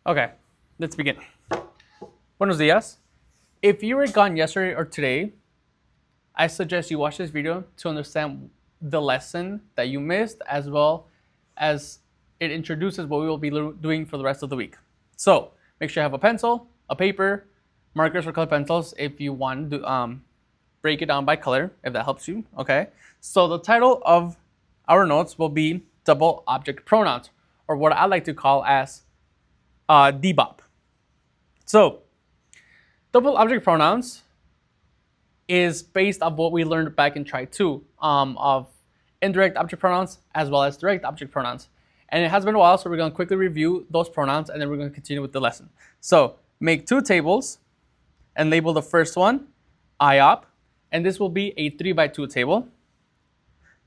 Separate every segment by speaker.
Speaker 1: Okay, let's begin. Buenos dias. If you were gone yesterday or today, I suggest you watch this video to understand the lesson that you missed, as well as it introduces what we will be doing for the rest of the week. So make sure you have a pencil, a paper, markers or color pencils if you want to break it down by color, if that helps you, okay? So the title of our notes will be double object pronouns, or what I like to call as Db.OP. So double object pronouns is based on what we learned back in Try 2 of indirect object pronouns as well as direct object pronouns. And it has been a while, so we're going to quickly review those pronouns and then we're going to continue with the lesson. So make two tables and label the first one Db.OP, and this will be a 3x2 table.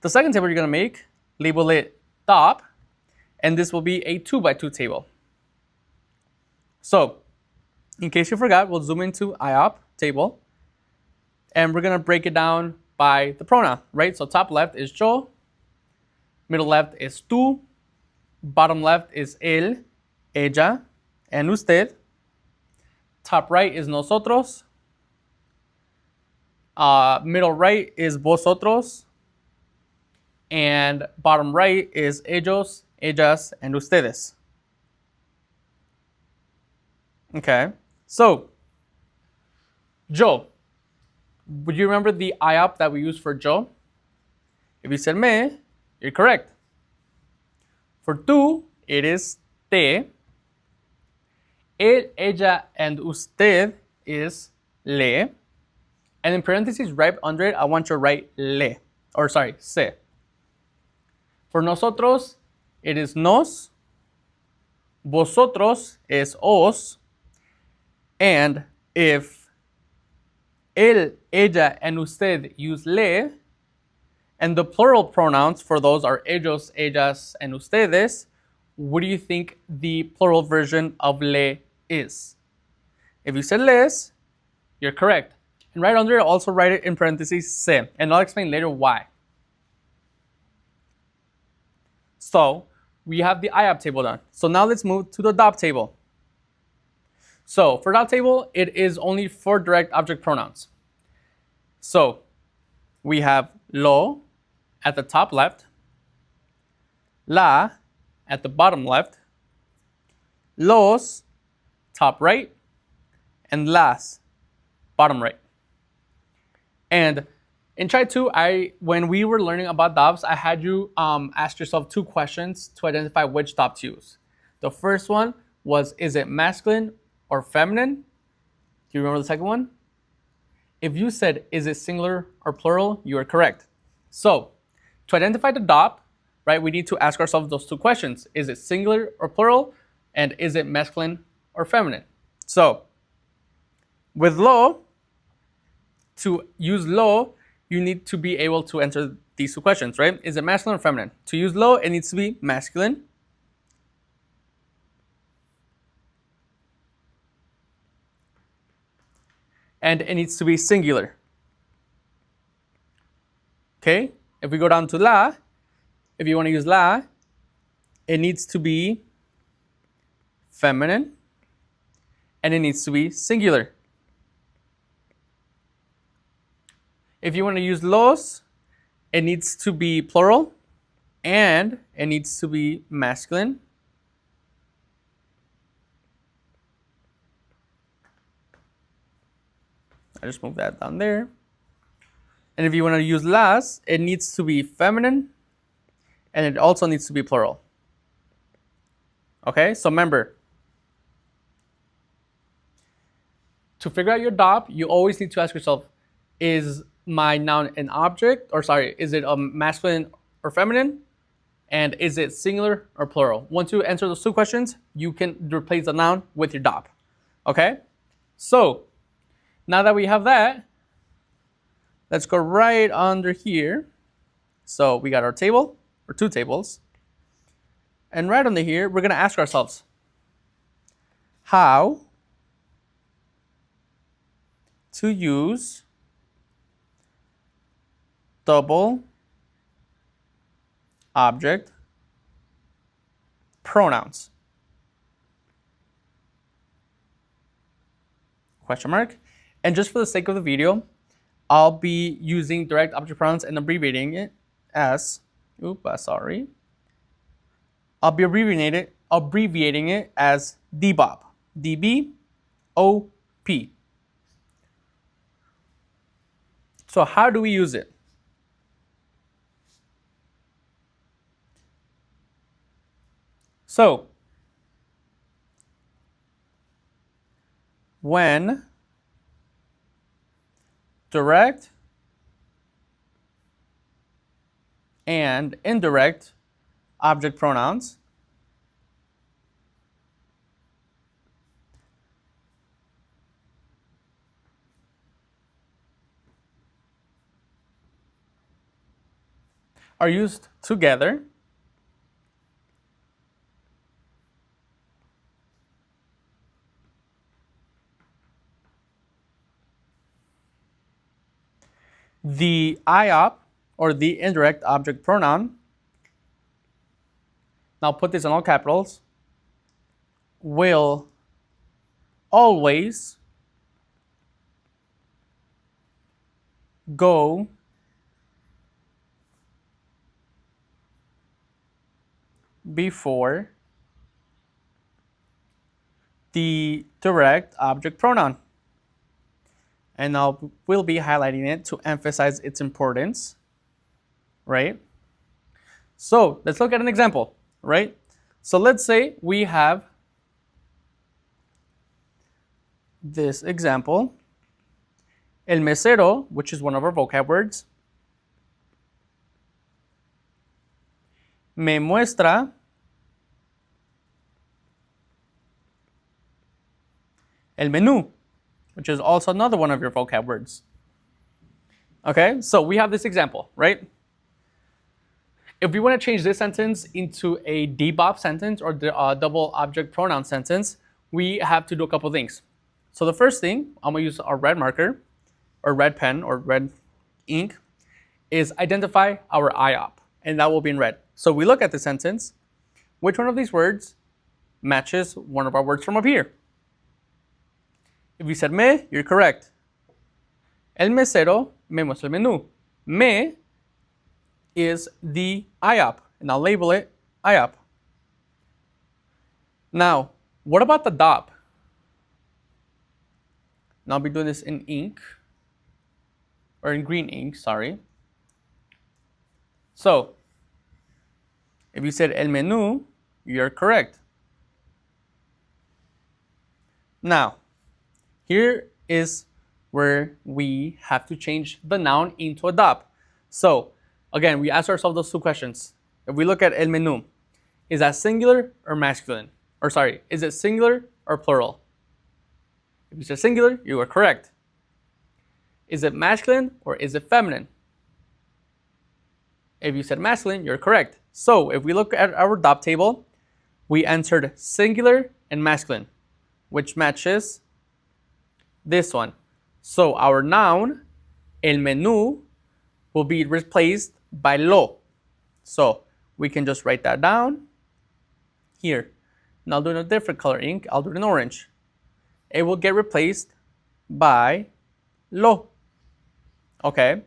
Speaker 1: The second table you're going to make, label it Db.OP, and this will be a 2x2 table. So in case you forgot, we'll zoom into Db.OP table, and we're going to break it down by the pronoun, right? So top left is yo, middle left is tú, bottom left is él, ella, and usted. Top right is nosotros, middle right is vosotros, and bottom right is ellos, ellas, and ustedes. Okay, so yo. Would you remember the Db.OP that we used for yo? If you said me, you're correct. For tú, it is te. Él, ella, and usted is le. And in parentheses right under it, I want you to write le. Or sorry, se. For nosotros, it is nos. Vosotros is os. And if él, ella, and usted use le, and the plural pronouns for those are ellos, ellas, and ustedes, what do you think the plural version of le is? If you said les, you're correct. And right under it, also write it in parentheses se, and I'll explain later why. So we have the Db.OP table done. So now let's move to the Db.OP table. So for Db.OP table, it is only for direct object pronouns. So we have lo at the top left, la at the bottom left, los top right, and las bottom right. And in Try 2, when we were learning about Db.OPs, I had you ask yourself two questions to identify which Db.OP to use. The first one was, is it masculine or feminine? Do you remember the second one? If you said, is it singular or plural, you are correct. So to identify the Db.OP, right, we need to ask ourselves those two questions. Is it singular or plural? And is it masculine or feminine? So with lo, to use lo, you need to be able to answer these two questions, right? Is it masculine or feminine? To use lo, it needs to be masculine. And it needs to be singular. Okay, if we go down to la, if you want to use la, it needs to be feminine, and it needs to be singular. If you want to use los, it needs to be plural, and it needs to be masculine. I just moved that down there. And if you want to use las, it needs to be feminine, and it also needs to be plural. Okay, so remember, to figure out your Db.OP, you always need to ask yourself, is my noun an object, or sorry, is it a masculine or feminine? And is it singular or plural? Once you answer those two questions, you can replace the noun with your Db.OP. Okay, so now that we have that, let's go right under here. So we got our table, or two tables. And right under here, we're going to ask ourselves, how to use double object pronouns. question mark. And just for the sake of the video, I'll be using direct object pronouns and abbreviating it as, sorry. I'll be abbreviating it as Db.OP. Db.OP. So how do we use it? So when direct and indirect object pronouns are used together, the IOP, or the indirect object pronoun, now put this in all capitals, will always go before the direct object pronoun. And now we'll be highlighting it to emphasize its importance, right? So let's look at an example, right? So let's say we have this example, el mesero, which is one of our vocab words, me muestra el menú, which is also another one of your vocab words. Okay, so we have this example, right? If we want to change this sentence into a Db.OP sentence or the double object pronoun sentence, we have to do a couple things. So the first thing, I'm going to use our red marker, or red pen, or red ink, is identify our IOP, and that will be in red. So we look at the sentence, which one of these words matches one of our words from up here? If you said me, you're correct. El mesero me muestra el menú. Me is the IOP, and I'll label it IOP. Now, what about the DOP? Now I'll be doing this in ink, or in green ink, sorry. So, if you said el menú, you're correct. Now, here is where we have to change the noun into a DOP. So, again, we ask ourselves those two questions. If we look at el menú, is that singular or masculine? Or sorry, is it singular or plural? If you said singular, you are correct. Is it masculine or is it feminine? If you said masculine, you're correct. So, if we look at our DOP table, we entered singular and masculine, which matches this one. So our noun, el menú, will be replaced by lo. So we can just write that down here. Now I'll do it in a different color ink. I'll do it in orange. It will get replaced by lo. Okay.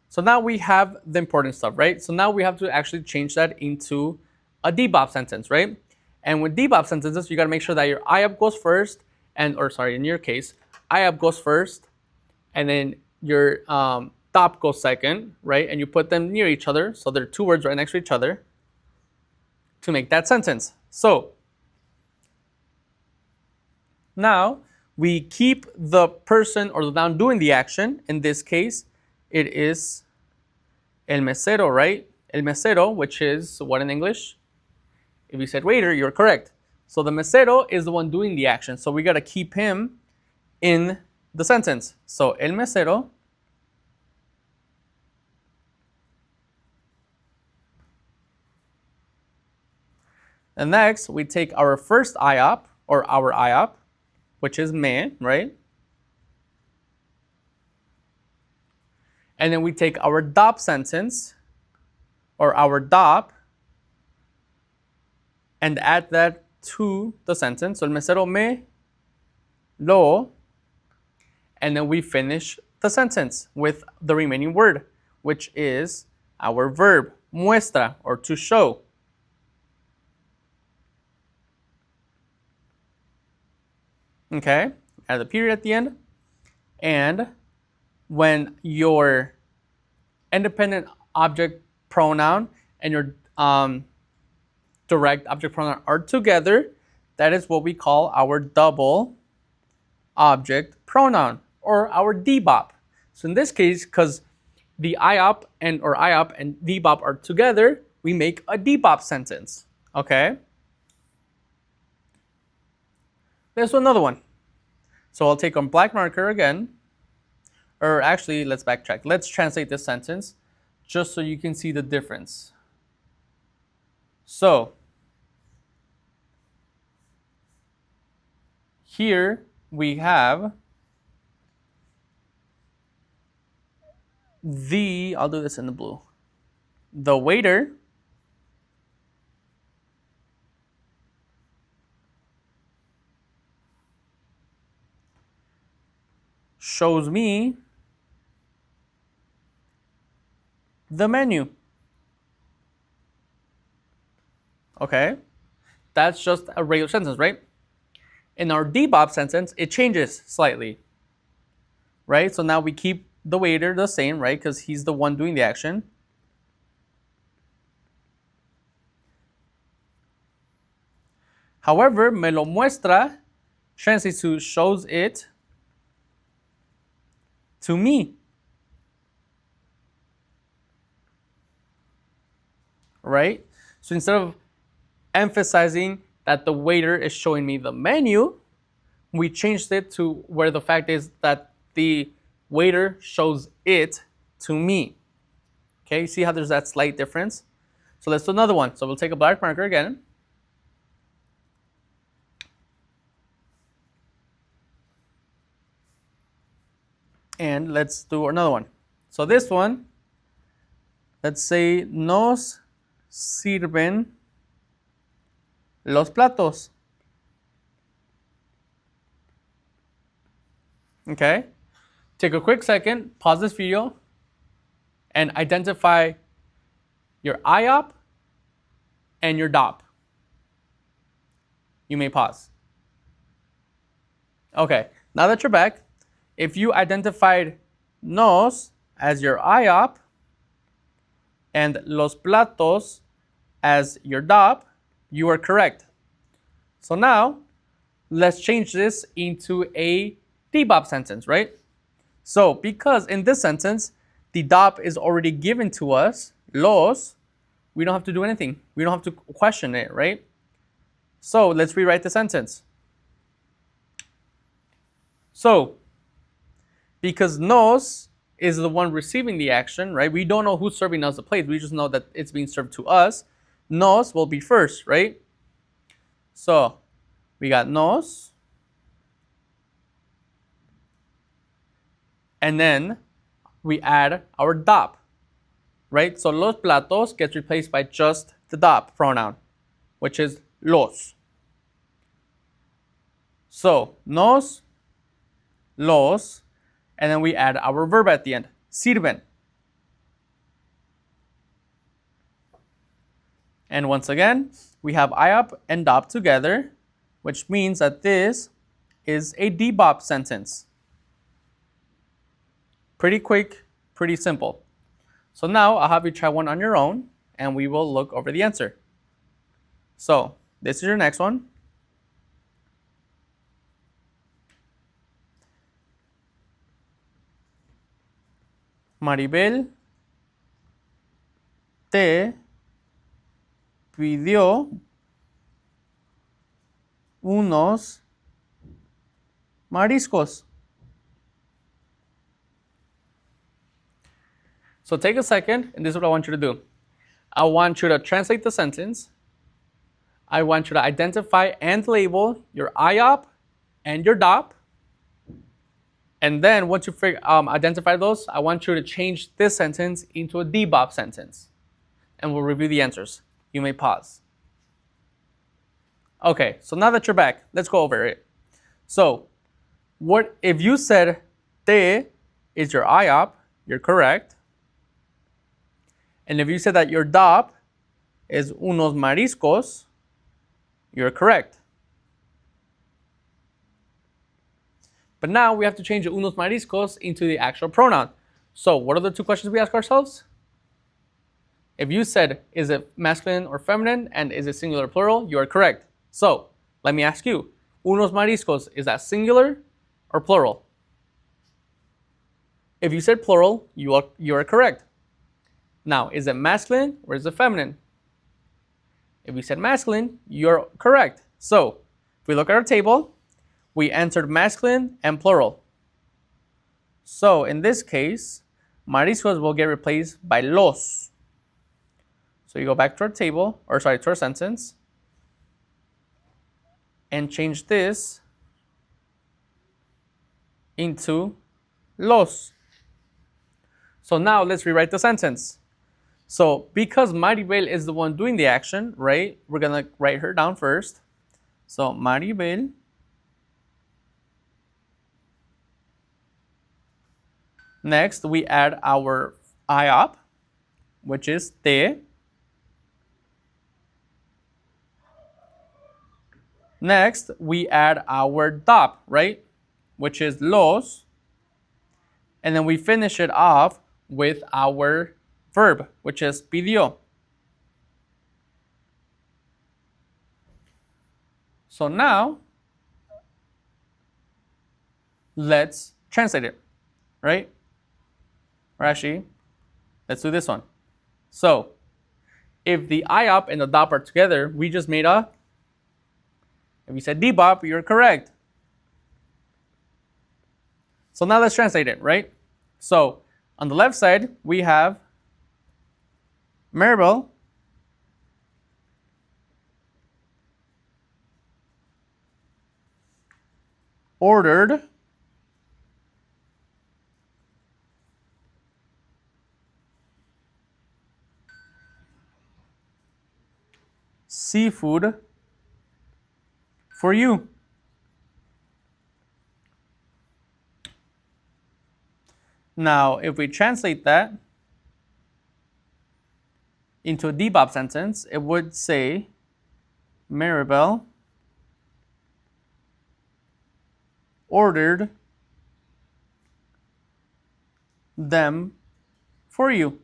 Speaker 1: So now we have the important stuff, right? So now we have to actually change that into a Db.OP sentence, right? And with Db.OP sentences, you got to make sure that your IOP goes first, in your case, IOP goes first, and then your DOP goes second, right? And you put them near each other, so there are two words right next to each other to make that sentence. So now we keep the person or the noun doing the action. In this case, it is el mesero, right? El mesero, which is what in English? If you said waiter, you're correct. So the mesero is the one doing the action. So we got to keep him in the sentence. So el mesero and next we take our first IOP, or our IOP, which is me, right? And then we take our DOP sentence, or our DOP, and add that to the sentence. So el mesero me lo and then we finish the sentence with the remaining word, which is our verb, muestra, or to show. Okay, add the period at the end. And when your independent object pronoun and your direct object pronoun are together, that is what we call our double object pronoun, or our Db.OP. So in this case, because the IOP and Db.OP are together, we make a Db.OP sentence. Okay? There's another one. So I'll take a black marker again. Or actually, let's backtrack. Let's translate this sentence just so you can see the difference. So here we have I'll do this in the blue. The waiter shows me the menu. Okay, that's just a regular sentence, right? In our Db.OP sentence, it changes slightly, right? So now we keep the waiter the same, right? Because he's the one doing the action. However, me lo muestra translates to shows it to me. Right? So instead of emphasizing that the waiter is showing me the menu, we changed it to where the fact is that the waiter shows it to me. Okay, you see how there's that slight difference? So let's do another one. So we'll take a black marker again. And let's do another one. So this one, let's say, nos sirven los platos. Okay? Take a quick second, pause this video, and identify your IOP and your Db.OP. You may pause. Okay, now that you're back, if you identified nos as your IOP and los platos as your Db.OP, you are correct. So now, let's change this into a Db.OP sentence, right? So, because in this sentence, the Db.OP is already given to us, los, we don't have to do anything. We don't have to question it, right? So, let's rewrite the sentence. So, because nos is the one receiving the action, right? We don't know who's serving us the plate. We just know that it's being served to us. Nos will be first, right? So, we got nos. And then we add our Db.OP, right? So los platos gets replaced by just the Db.OP pronoun, which is los. So nos, los, and then we add our verb at the end, sirven. And once again, we have IOP and Db.OP together, which means that this is a Db.OP sentence. Pretty quick, pretty simple. So now I'll have you try one on your own and we will look over the answer. So this is your next one. Maribel te pidió unos mariscos. So take a second, and this is what I want you to do. I want you to translate the sentence. I want you to identify and label your IOP and your Db.OP. And then once you identify those, I want you to change this sentence into a Db.OP sentence. And we'll review the answers. You may pause. Okay, so now that you're back, let's go over it. So, what if you said te is your IOP, you're correct. And if you said that your DOP is unos mariscos, you're correct. But now we have to change the unos mariscos into the actual pronoun. So what are the two questions we ask ourselves? If you said, is it masculine or feminine, and is it singular or plural, you are correct. So let me ask you, unos mariscos, is that singular or plural? If you said plural, you are correct. Now, is it masculine or is it feminine? If you said masculine, you're correct. So if we look at our table, we answered masculine and plural. So in this case, mariscos will get replaced by los. So you go back to our table, or sorry, to our sentence, and change this into los. So now let's rewrite the sentence. So because Maribel is the one doing the action, right, we're gonna write her down first. So Maribel next we add our IOP, which is te. Next we add our DOP, right, which is los. And then we finish it off with our verb, which is pidió. So now, let's translate it, right? Or actually, let's do this one. So, if the IOP and the DOP are together, we just made a, if you said Db.OP, you're correct. So now let's translate it, right? So, on the left side, we have Maribel ordered seafood for you. Now, if we translate that into a Db.OP sentence, it would say Maribel ordered them for you.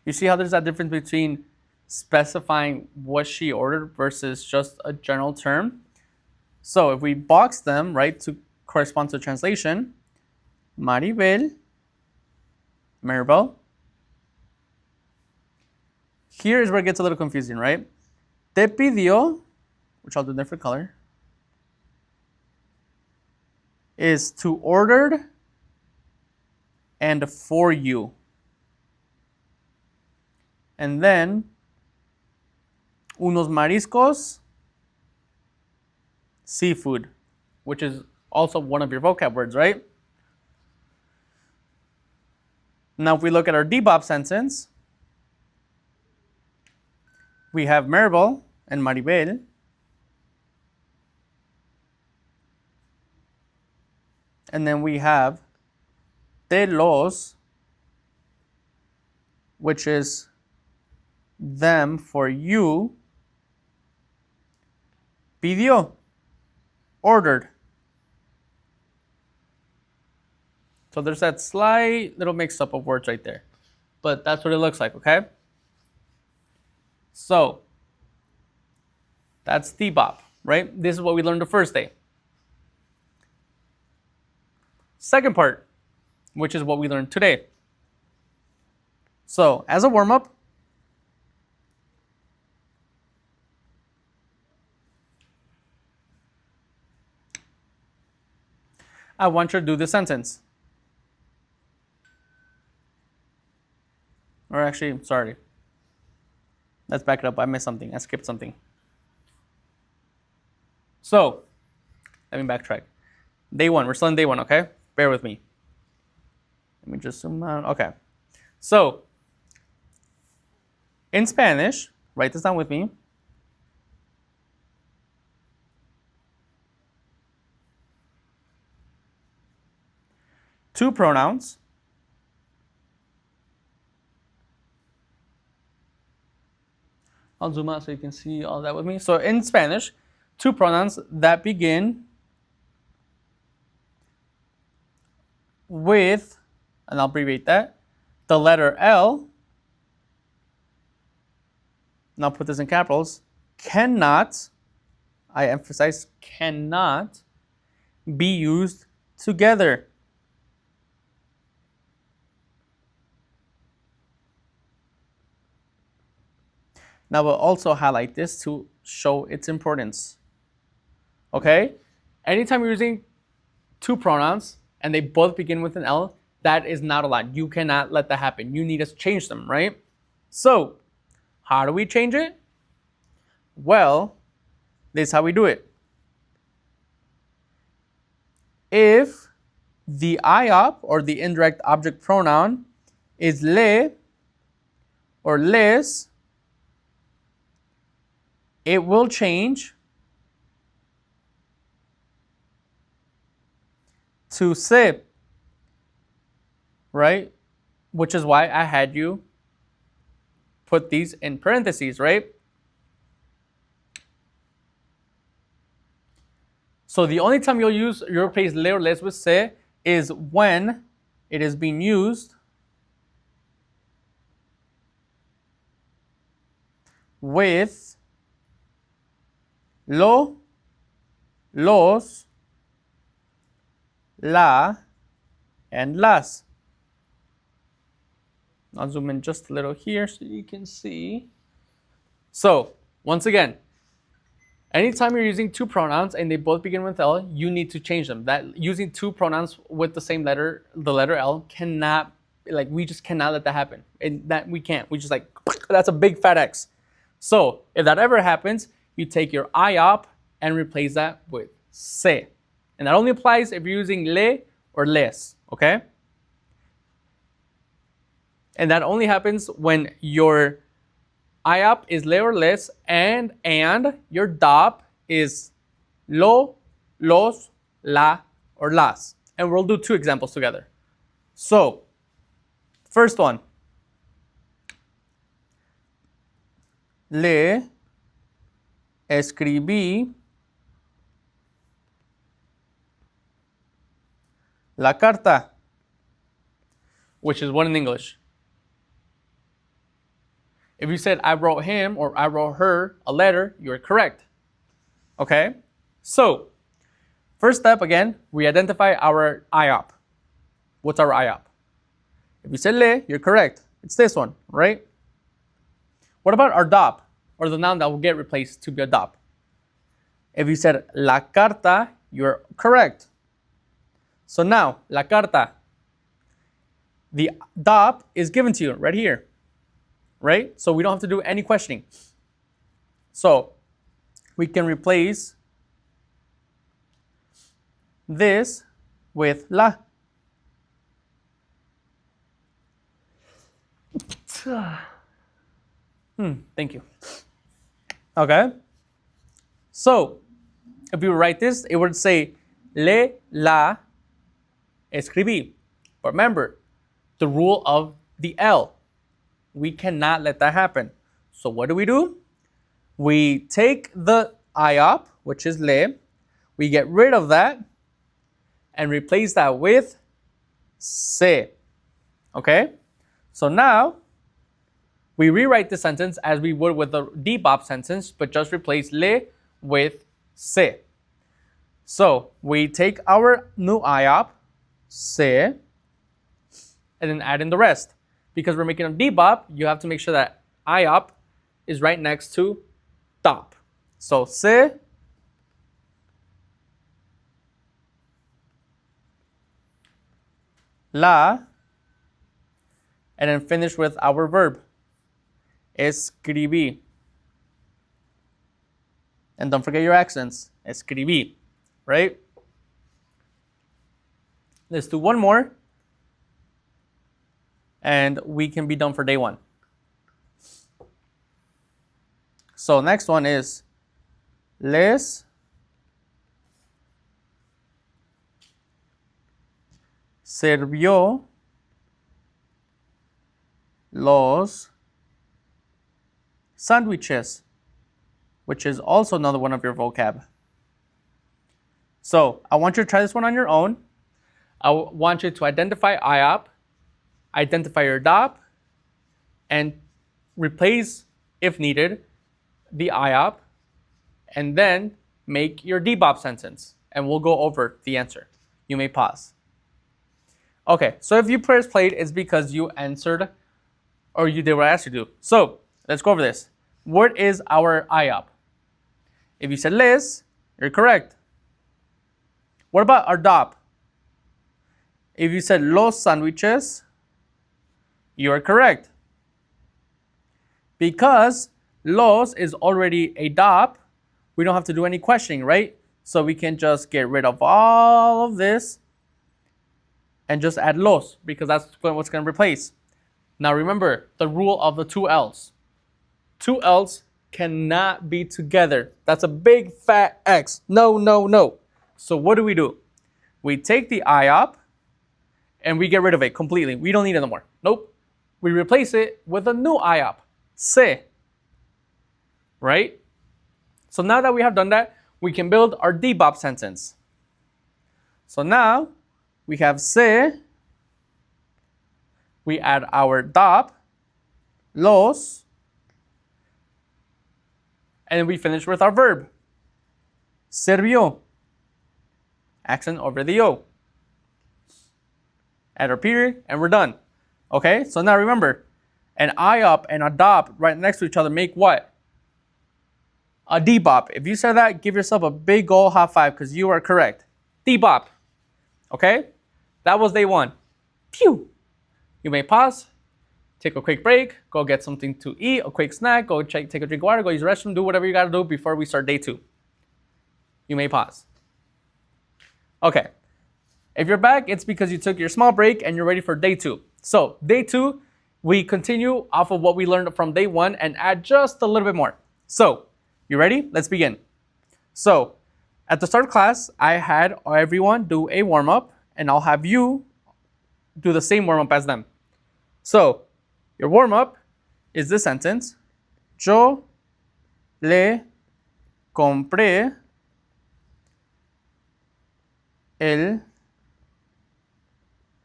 Speaker 1: You see how there's that difference between specifying what she ordered versus just a general term? So if we box them, right, to correspond to the translation, Maribel, here is where it gets a little confusing, right? Te pidió, which I'll do a different color, is to ordered and for you. And then, unos mariscos, seafood, which is also one of your vocab words, right? Now, if we look at our Db.OP sentence, we have Maribel and Maribel. And then we have de los, which is them for you. Pidió, ordered. So there's that slight little mix up of words right there. But that's what it looks like, okay? So that's Db.OP, right? This is what we learned the first day. Second part, which is what we learned today. So as a warm-up, I want you to do this sentence. Or actually, sorry. Let's back it up. I missed something. I skipped something. So, let me backtrack. Day one. We're still in day one, okay? Bear with me. Let me just zoom out. Okay. So, in Spanish, write this down with me. two pronouns I'll zoom out so you can see all that with me. So in Spanish, two pronouns that begin with, and I'll abbreviate that, the letter L, and I'll put this in capitals, cannot, I emphasize cannot, be used together. Now we'll also highlight this to show its importance. Okay? Anytime you're using two pronouns and they both begin with an L, that is not allowed. You cannot let that happen. You need to change them, right? So, how do we change it? Well, this is how we do it. If the IOP or the indirect object pronoun is le or les, it will change to se, right? Which is why I had you put these in parentheses, right? So the only time you'll replace le or les with se is when it is being used with lo, los, la, and las. I'll zoom in just a little here so you can see. So, once again, anytime you're using two pronouns and they both begin with L, you need to change them. That using two pronouns with the same letter, the letter L, cannot, like, we just cannot let that happen. And that we can't. We just like, that's a big fat X. So, if that ever happens, you take your IOP and replace that with se. And that only applies if you're using le or les, okay? And that only happens when your IOP is le or les and your DOP is lo, los, la, or las. And we'll do two examples together. So, first one. Le escribí la carta, which is one in English. If you said I wrote him or I wrote her a letter, you're correct. Okay? So, first step again, we identify our IOP. What's our IOP? If you said le, you're correct. It's this one, right? What about our DOP, or the noun that will get replaced to be a DOP? If you said la carta, you're correct. So now, la carta, the DOP is given to you right here, right? So we don't have to do any questioning. So we can replace this with la. Thank you. Okay. So if you write this, it would say le, la, escribí. But remember, the rule of the L. We cannot let that happen. So what do? We take the IOP, which is le, we get rid of that, and replace that with se. Okay? So now, we rewrite the sentence as we would with the Db.OP sentence, but just replace le with se. So we take our new IOP, se, and then add in the rest. Because we're making a Db.OP, you have to make sure that IOP is right next to DOP. So se, la, and then finish with our verb, escribí. And don't forget your accents, escribí, right? Let's do one more, and we can be done for day one. So next one is les Sirvió los sándwiches, which is also another one of your vocab. So I want you to try this one on your own. I want you to identify IOP, identify your DOP, and replace, if needed, the IOP, and then make your Db.OP sentence, and we'll go over the answer. You may pause. Okay, so if you press played, it's because you answered or you did what I asked you to do. So let's go over this. What is our IOP? If you said les, you're correct. What about our DOP? If you said los sándwiches, you are correct. Because los is already a DOP, we don't have to do any questioning, right? So we can just get rid of all of this and just add los, because that's what's going to replace. Now remember the rule of the two L's. Two L's cannot be together. That's a big fat X. No, no, no. So what do? We take the IOP and we get rid of it completely. We don't need it anymore. Nope. We replace it with a new IOP, se. Right? So now that we have done that, we can build our Db.OP sentence. So now we have se, we add our DOP, los, and we finish with our verb, sirvió, accent over the O. Add our period, and we're done. Okay, so now remember, an IOP and a DOP right next to each other make what? A Db.OP. If you said that, give yourself a big old high five because you are correct. Db.OP. Okay? That was day one. Phew! You may pause, take a quick break, go get something to eat, a quick snack, go take a drink of water, go use the restroom, do whatever you got to do before we start day two. You may pause. Okay. If you're back, it's because you took your small break and you're ready for day two. So, day two, we continue off of what we learned from day one and add just a little bit more. So, you ready? Let's begin. So, at the start of class, I had everyone do a warm-up, and I'll have you do the same warm-up as them. So, your warm-up is this sentence. Yo le compré el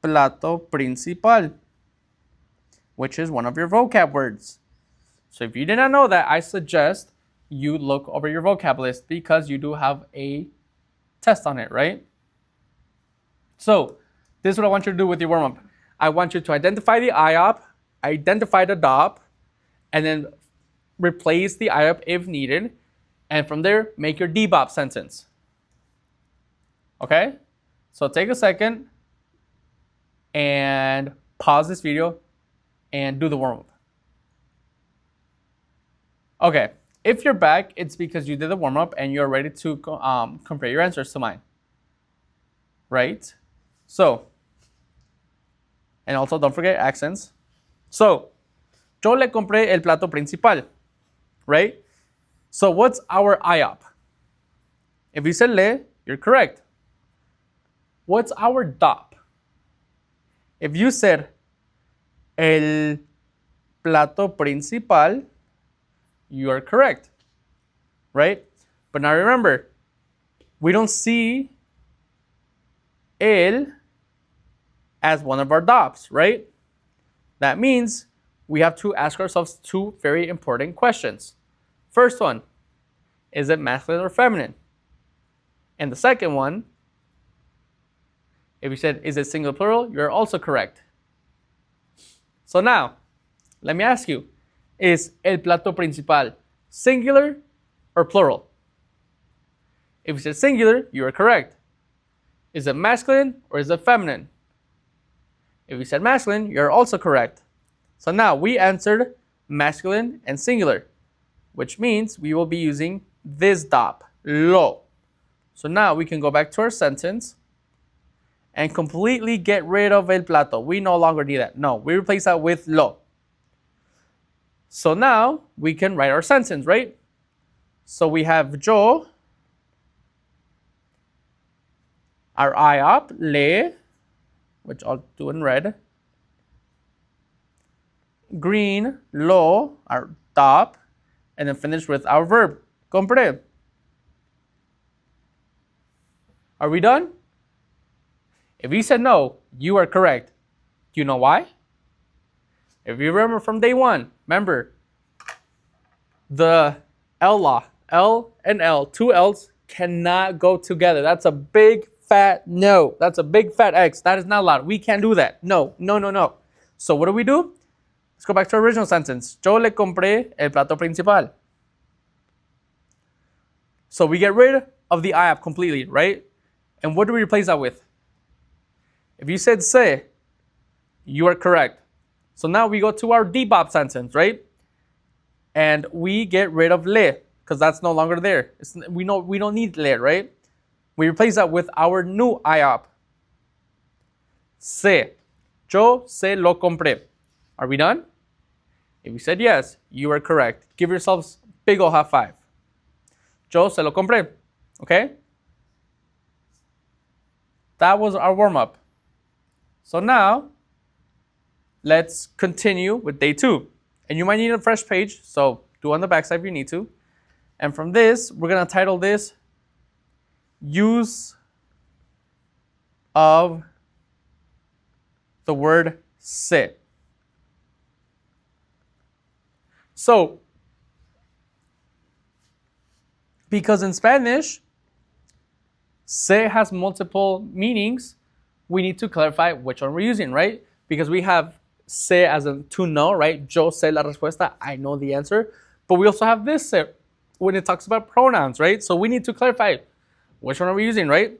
Speaker 1: plato principal, which is one of your vocab words. So if you did not know that, I suggest you look over your vocab list because you do have a test on it, right? So this is what I want you to do with your warm-up. I want you to identify the IOP, identify the DOP, and then replace the IOP if needed. And from there, make your Db.OP sentence. Okay? So take a second and pause this video and do the warm-up. Okay. If you're back, it's because you did the warm-up and you're ready to compare your answers to mine. Right? So, and also don't forget accents. So, yo le compré el plato principal. Right? So, what's our IOP? If you said le, you're correct. What's our DOP? If you said el plato principal, you are correct, right? But now remember, we don't see el as one of our DOPs, right? That means we have to ask ourselves two very important questions. First one, is it masculine or feminine? And the second one, if you said, is it singular plural? You're also correct. So now, let me ask you, is el plato principal singular or plural? If you said singular, you are correct. Is it masculine or is it feminine? If you said masculine, you're also correct. So now we answered masculine and singular, which means we will be using this DOP, lo. So now we can go back to our sentence and completely get rid of el plato. We no longer need that. No, we replace that with lo. So now we can write our sentence, right? So we have yo, our IOP, le, which I'll do in red. Green, lo, our top, and then finish with our verb, compré. Are we done? If you said no, you are correct. Do you know why? If you remember from day one, remember the L law, L and L, two L's cannot go together. That's a big fat no. That's a big fat X. That is not allowed. We can't do that. No, no, no, no. So what do? Let's go back to our original sentence. Yo le compré el plato principal. So we get rid of the IAP completely, right? And what do we replace that with? If you said se, you are correct. So now we go to our Db.OP sentence, right? And we get rid of le, because that's no longer there. We don't need le, right? We replace that with our new IAP. Se. Yo se lo compré. Are we done? If you said yes, you are correct. Give yourselves a big ol' high five. Yo se lo compré. Okay? That was our warm-up. So now, let's continue with day 2. And you might need a fresh page, so do on the backside if you need to. And from this, we're going to title this Use of the word se. So, because in Spanish, se has multiple meanings, we need to clarify which one we're using, right? Because we have se as in to know, right? Yo sé la respuesta, I know the answer. But we also have this se when it talks about pronouns, right? So we need to clarify which one are we using, right?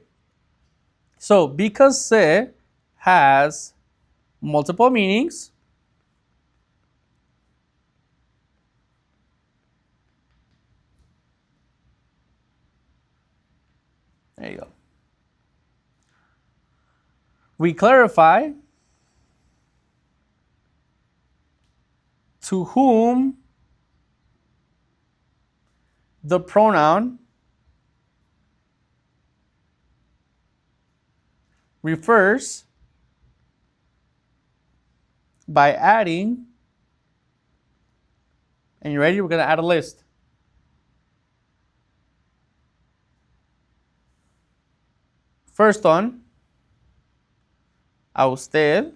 Speaker 1: So because se has multiple meanings, there you go. We clarify to whom the pronoun refers by adding, and you ready? We're going to add a list. First one, a usted,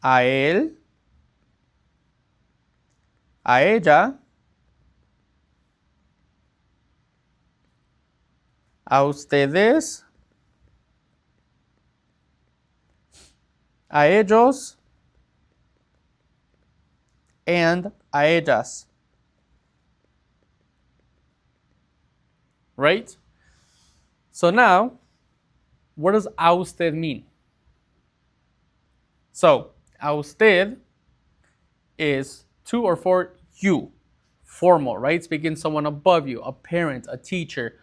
Speaker 1: a él, a ella, a ustedes, a ellos, and a ellas. Right? So now, what does a usted mean? So, a usted is to or for you, formal, right? Speaking someone above you, a parent, a teacher,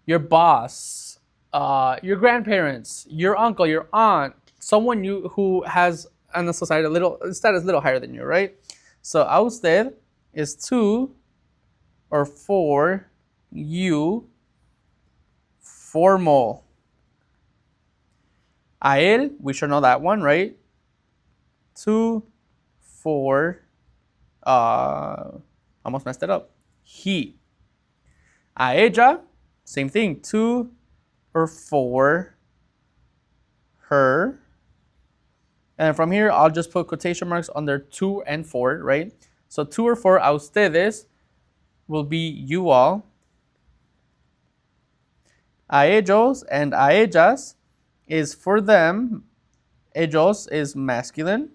Speaker 1: your boss, your grandparents, your uncle, your aunt, someone who has in the society status a little higher than you, right? So, a usted is to or for you, formal. A él, we should know that one, right? To, for, almost messed it up. He. A ella, same thing. To or for her. And from here, I'll just put quotation marks under to and for, right? So to or for a ustedes will be you all. A ellos and a ellas is for them. Ellos is masculine.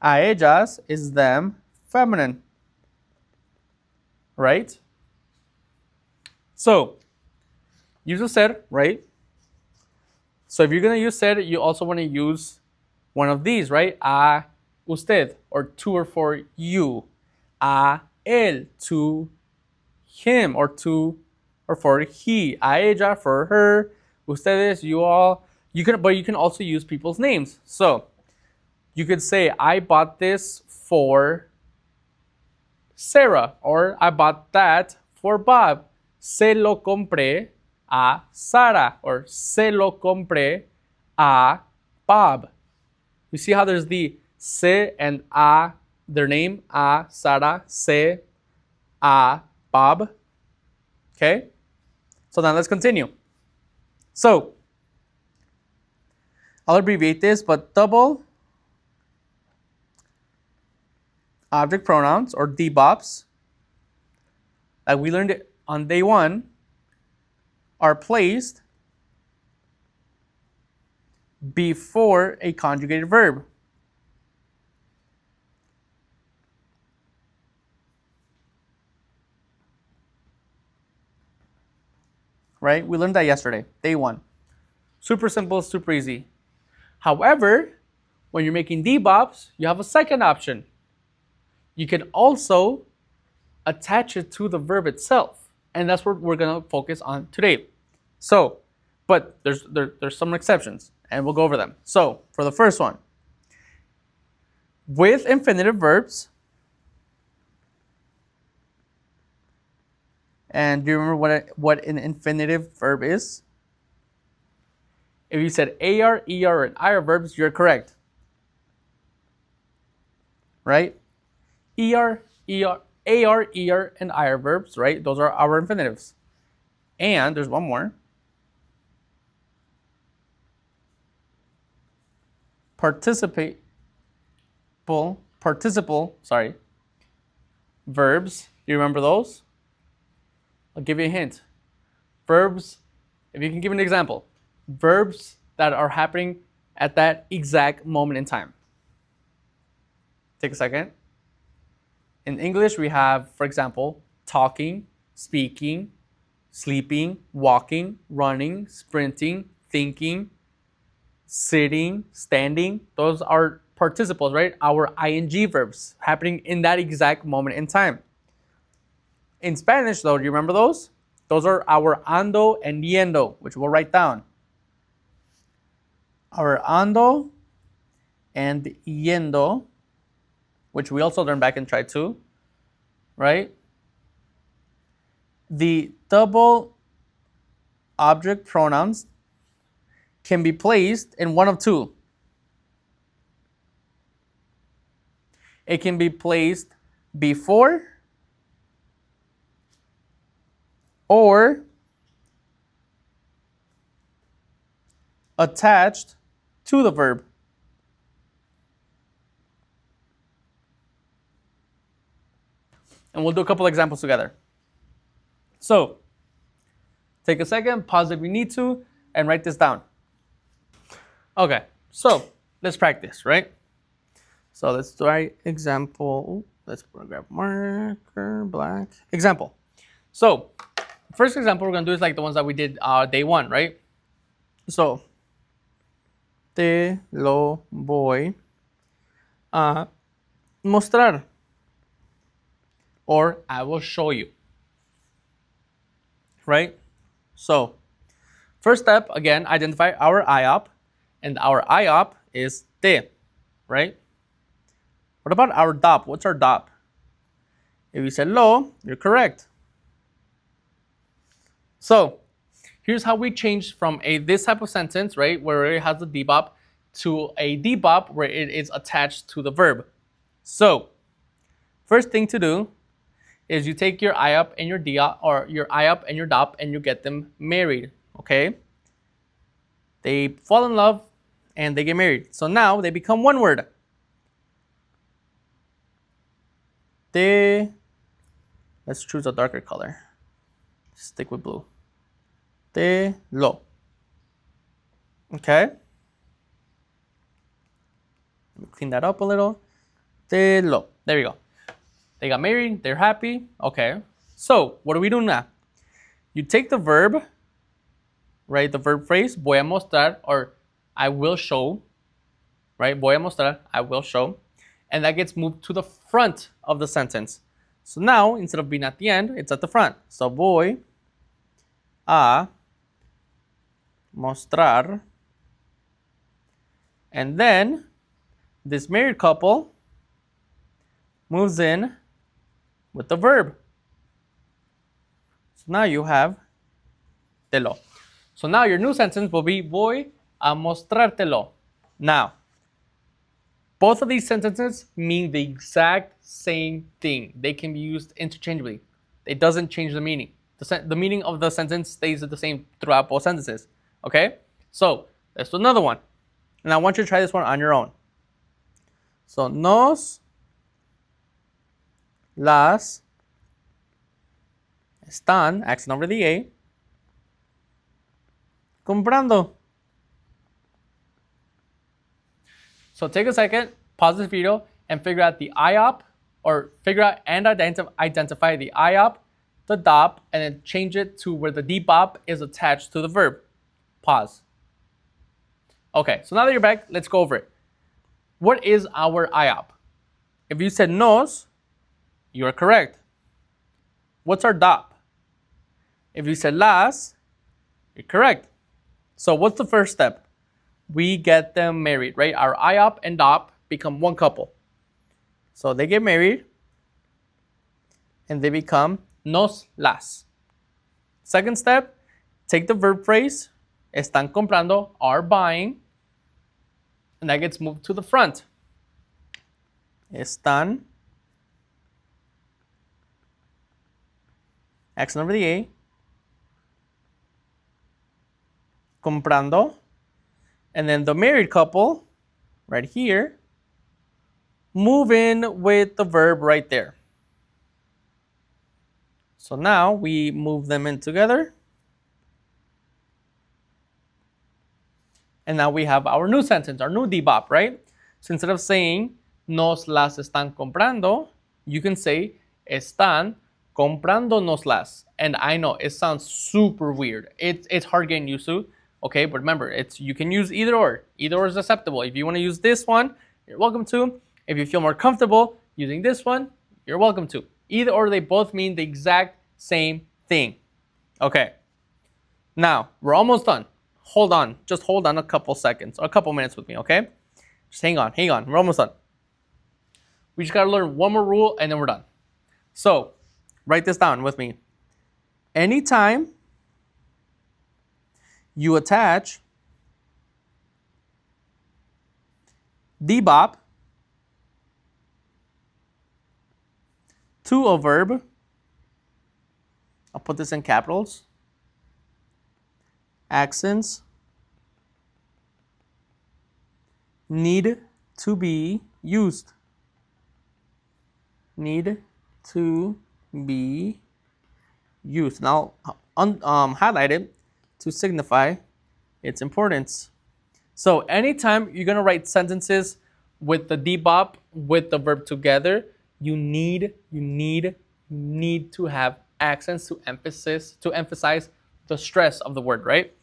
Speaker 1: A ellas is them, feminine. Right? So, use a ser, right? So if you're going to use ser, you also want to use one of these, right? A usted, or to or for you. A él, to him, or to or for he. A ella, for her. Ustedes, you all. But you can also use people's names. So you could say, I bought this for Sarah, or I bought that for Bob. Se lo compré a Sara, or se lo compré a Bob. You see how there's the se and a, their name, a Sara, se a Bob. Okay? So now let's continue. So, I'll abbreviate this, but double object pronouns, or Db.OPs, that we learned on day one, are placed before a conjugated verb. Right? We learned that yesterday, day one. Super simple, super easy. However, when you're making Db.OPs, you have a second option. You can also attach it to the verb itself. And that's what we're going to focus on today. So, but there's some exceptions, and we'll go over them. So, for the first one, with infinitive verbs, and do you remember what an infinitive verb is? If you said AR, ER, and IR verbs, you're correct. Right? AR, ER, and IR verbs, right? Those are our infinitives. And there's one more. Participle verbs. Do you remember those? I'll give you a hint. Verbs, if you can give an example. Verbs that are happening at that exact moment in time. Take a second. In English, we have, for example, talking, speaking, sleeping, walking, running, sprinting, thinking, sitting, standing. Those are participles, right? Our ing verbs happening in that exact moment in time. In Spanish, though, do you remember those? Those are our ando and yendo, which we'll write down. Our ando and yendo, which we also learned back in Try 2, right? The double object pronouns can be placed in one of two. It can be placed before or attached to the verb. And we'll do a couple examples together. So, take a second, pause if you need to, and write this down. Okay, so let's practice, right? So let's try example. Let's grab marker, black. Example. So, first example we're going to do is like the ones that we did day one, right? So, te lo voy a mostrar. Or I will show you. Right? So, first step, again, identify our IOP. And our IOP is te, right? What about our DOP? What's our DOP? If you said lo, you're correct. So, here's how we change from this type of sentence, right, where it has the Db.OP, to a Db.OP where it is attached to the verb. So, first thing to do is you take your IOP and your DOP, or your IOP and your DOP, and you get them married, okay? They fall in love and they get married. So now they become one word. Let's choose a darker color. Stick with blue. Te lo. Okay? Let me clean that up a little. Te lo. There you go. They got married, they're happy. Okay. So, what do we do now? You take the verb, right? The verb phrase, voy a mostrar, or I will show, right? Voy a mostrar, I will show. And that gets moved to the front of the sentence. So now, instead of being at the end, it's at the front. So, voy a mostrar. And then, this married couple moves in with the verb. So now you have mostrártelo. So now your new sentence will be voy a mostrártelo. Now, both of these sentences mean the exact same thing. They can be used interchangeably. It doesn't change the meaning. The meaning of the sentence stays the same throughout both sentences. Okay? So, let's do another one. And I want you to try this one on your own. So, nos las están, accent over the A, comprando. So take a second, pause this video, and figure out the IOP, or figure out and identify the IOP, the DOP, and then change it to where the Db.OP is attached to the verb. Pause. Okay, so now that you're back, let's go over it. What is our IOP? If you said nos, you are correct. What's our DOP? If you said las, you're correct. So what's the first step? We get them married, right? Our IOP and DOP become one couple. So they get married and they become nos las. Second step, take the verb phrase, están comprando, are buying, and that gets moved to the front. Están, accent over the A, comprando, and then the married couple, right here, move in with the verb right there. So now we move them in together. And now we have our new sentence, our new Db.OP, right? So instead of saying, nos las están comprando, you can say, están comprándonos las. And I know, it sounds super weird. It's hard getting used to. Okay, but remember, you can use either or. Either or is acceptable. If you want to use this one, you're welcome to. If you feel more comfortable using this one, you're welcome to. Either or, they both mean the exact same thing. Okay, now we're almost done. Hold on, just hold on a couple seconds, or a couple minutes with me, okay? Just hang on, we're almost done. We just gotta learn one more rule and then we're done. So, write this down with me. Anytime you attach Db.OP to a verb, I'll put this in capitals, accents need to be used. Need to be used. Now, highlight it to signify its importance. So anytime you're going to write sentences with the Db.OP, with the verb together, you need to have accents to emphasize the stress of the word, right?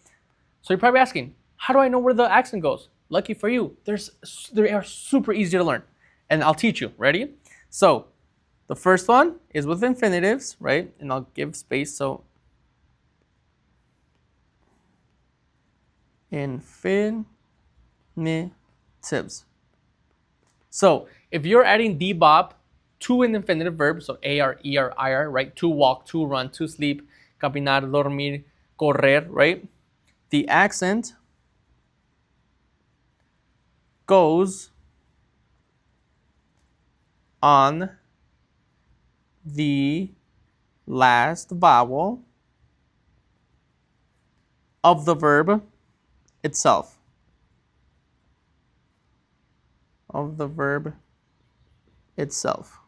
Speaker 1: So you're probably asking, how do I know where the accent goes? Lucky for you, they are super easy to learn. And I'll teach you. Ready? So the first one is with infinitives, right? And I'll give space. So infinitives. So if you're adding Db.OP to an infinitive verb, so AR, ER, IR, right? To walk, to run, to sleep, caminar, dormir, correr, right? The accent goes on the last vowel of the verb itself. Of the verb itself.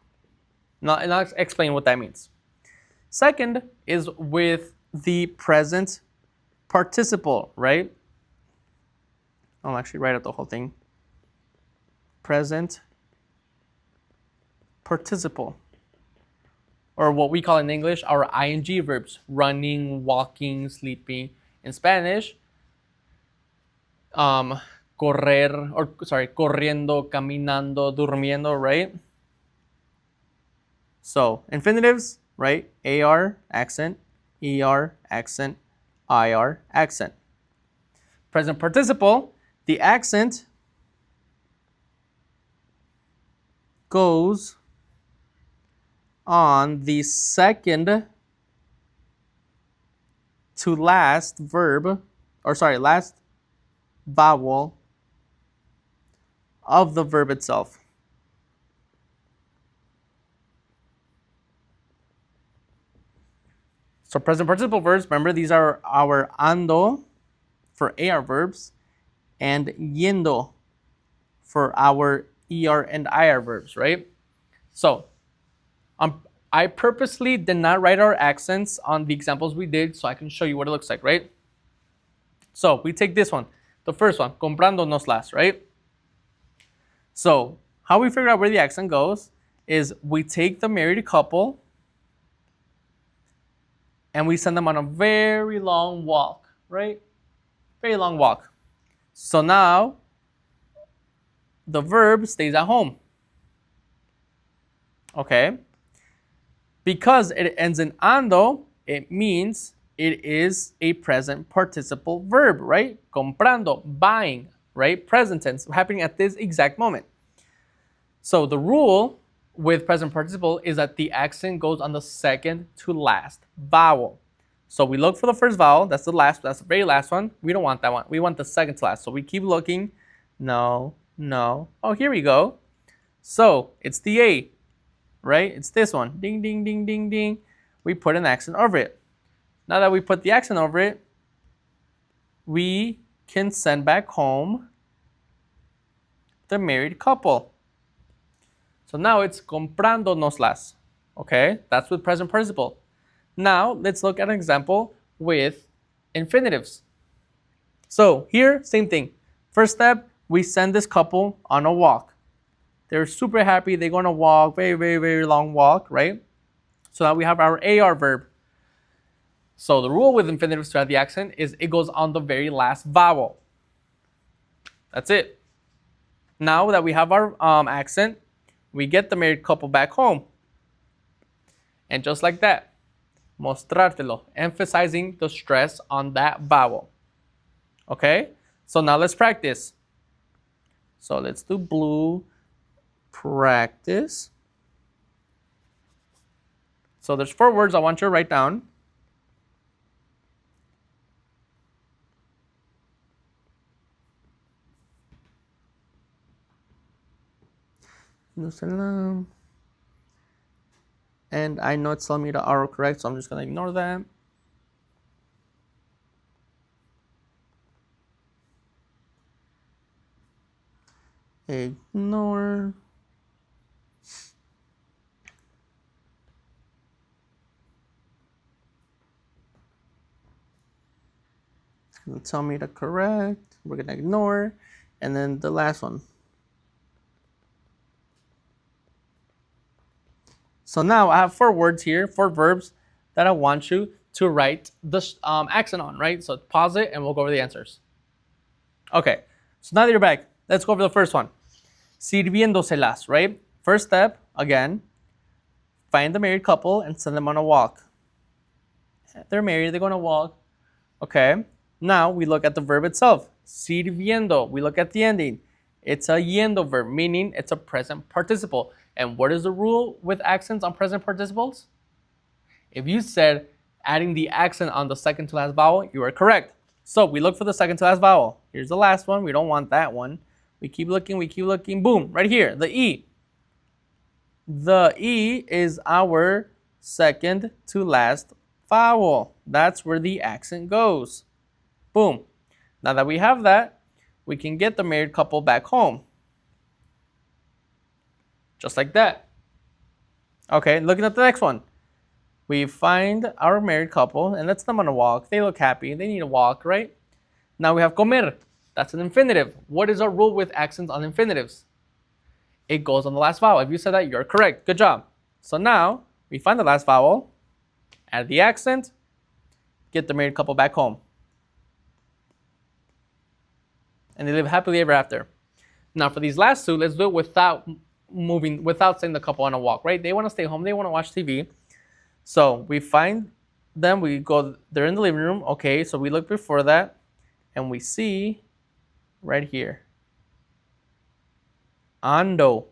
Speaker 1: Now, and I'll explain what that means. Second is with the present participle, right? I'll actually write out the whole thing. Present participle, or what we call in English our ing verbs: running, walking, sleeping. In Spanish, corriendo, caminando, durmiendo, right? So infinitives, right? AR accent, ER accent, IR accent. Present participle, the accent goes on the second to last verb, or sorry, last vowel of the verb itself. So present participle verbs, remember these are our ando for AR verbs and yendo for our ER and IR verbs, right? So I purposely did not write our accents on the examples we did so I can show you what it looks like, right? So we take this one, the first one, comprando nos las, right? So how we figure out where the accent goes is we take the married couple and we send them on a very long walk, right? Very long walk. So now the verb stays at home. Okay? Because it ends in ando, it means it is a present participle verb, right? Comprando, buying, right? Present tense, happening at this exact moment. So the rule with present participle is that the accent goes on the second to last vowel. So we look for the first vowel, that's the very last one. We don't want that one. We want the second to last. So we keep looking. No, no. Oh, here we go. So it's the A, right? It's this one. Ding, ding, ding, ding, ding. We put an accent over it. Now that we put the accent over it, we can send back home the married couple. So now it's comprando nos las. Okay, that's with present participle. Now let's look at an example with infinitives. So here, same thing. First step, we send this couple on a walk. They're super happy. They're going to walk, very, very, very long walk, right? So now we have our AR verb. So the rule with infinitives to have the accent is it goes on the very last vowel. That's it. Now that we have our accent, we get the married couple back home. And just like that, mostrártelo, emphasizing the stress on that vowel. Okay? So now let's practice. So let's do blue practice. So there's 4 words I want you to write down. And I know it's telling me the autocorrect, so I'm just going to ignore that. Ignore. It's going to tell me the correct. We're going to ignore. And then the last one. So now I have 4 words here, 4 verbs that I want you to write the accent on, right? So pause it and we'll go over the answers. Okay, so now that you're back, let's go over the first one. Sirviéndoselas, right? First step, again, find the married couple and send them on a walk. They're married, they're going to walk. Okay, now we look at the verb itself. Sirviendo, we look at the ending. It's a yendo verb, meaning it's a present participle. And what is the rule with accents on present participles? If you said adding the accent on the second to last vowel, you are correct. So we look for the second to last vowel. Here's the last one. We don't want that one. We keep looking, boom, right here, the E. The E is our second to last vowel. That's where the accent goes. Boom. Now that we have that, we can get the married couple back home. Just like that. Okay, looking at the next one. We find our married couple and let's them on a walk. They look happy. They need a walk, right? Now we have comer. That's an infinitive. What is our rule with accents on infinitives? It goes on the last vowel. If you said that, you're correct. Good job. So now we find the last vowel, add the accent, get the married couple back home. And they live happily ever after. Now for these last 2, let's do it without sending the couple on a walk, right? They want to stay home, they want to watch TV. So we find them, they're in the living room. Okay, so we look before that and we see right here, ando.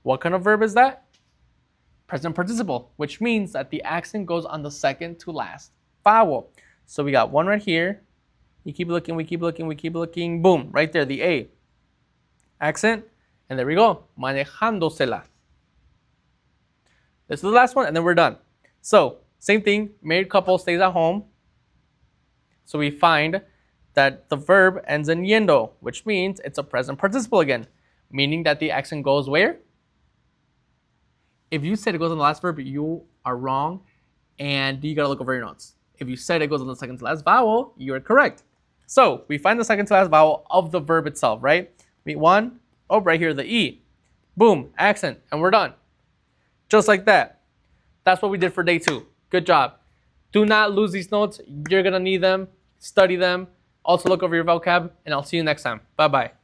Speaker 1: What kind of verb is that? Present participle, which means that the accent goes on the second to last vowel. So we got one right here. You keep looking, we keep looking, we keep looking. Boom, right there, the A. Accent, and there we go. Manejándosela. This is the last one, and then we're done. So, same thing, married couple stays at home. So we find that the verb ends in yendo, which means it's a present participle again, meaning that the accent goes where? If you said it goes on the last verb, you are wrong, and you gotta look over your notes. If you said it goes on the second to last vowel, you are correct. So we find the second to last vowel of the verb itself, right? One, oh, right here, the E. Boom, accent, and we're done. Just like that. That's what we did for day 2. Good job. Do not lose these notes. You're gonna need them. Study them. Also look over your vocab, and I'll see you next time. Bye-bye.